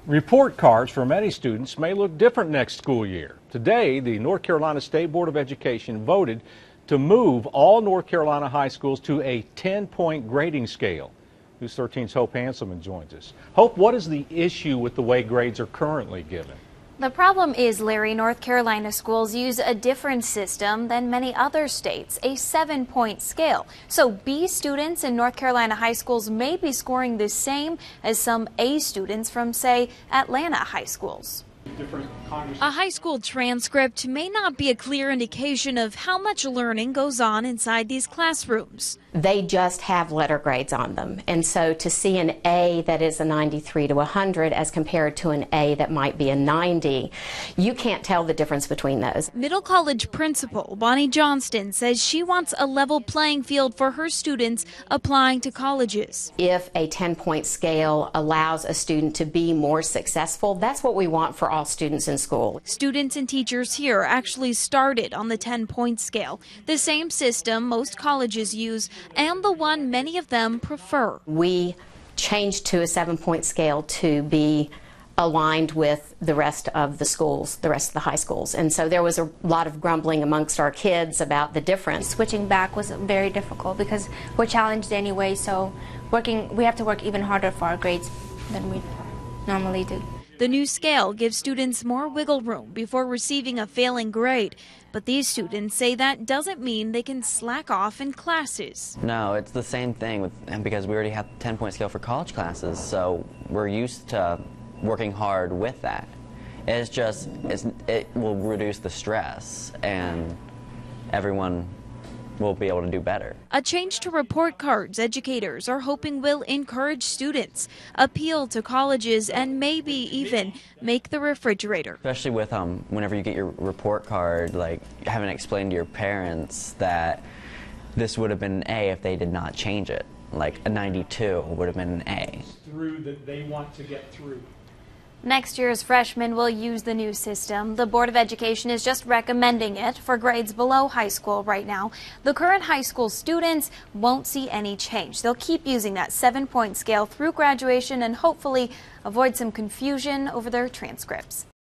Report cards for many students may look different next school year. Today, the North Carolina State Board of Education voted to move all North Carolina high schools to a 10-point grading scale. News 13's Hope Hanselman joins us. Hope, what is the issue with the way grades are currently given? The problem is, Larry, North Carolina schools use a different system than many other states, a 7-point scale. So B students in North Carolina high schools may be scoring the same as some A students from, say, Atlanta high schools. A high school transcript may not be a clear indication of how much learning goes on inside these classrooms. They just have letter grades on them. And so to see an A that is a 93 to 100 as compared to an A that might be a 90, you can't tell the difference between those. Middle college principal Bonnie Johnston says she wants a level playing field for her students applying to colleges. If a 10-point scale allows a student to be more successful, that's what we want for all students in school. Students and teachers here actually started on the 10-point scale, the same system most colleges use and the one many of them prefer. We changed to a 7-point scale to be aligned with the rest of the schools, the rest of the high schools. And so there was a lot of grumbling amongst our kids about the difference. Switching back was very difficult because we're challenged anyway, so we have to work even harder for our grades than we normally do. The new scale gives students more wiggle room before receiving a failing grade. But these students say that doesn't mean they can slack off in classes. No, it's the same thing because we already have 10-point scale for college classes, so we're used to working hard with that. It will reduce the stress and everyone will be able to do better. A change to report cards educators are hoping will encourage students, appeal to colleges, and maybe even make the refrigerator. Especially with whenever you get your report card, like having to explain to your parents that this would have been an A if they did not change it. Like a 92 would have been an A. Through that they want to get through. Next year's freshmen will use the new system. The Board of Education is just recommending it for grades below high school right now. The current high school students won't see any change. They'll keep using that 7-point scale through graduation and hopefully avoid some confusion over their transcripts.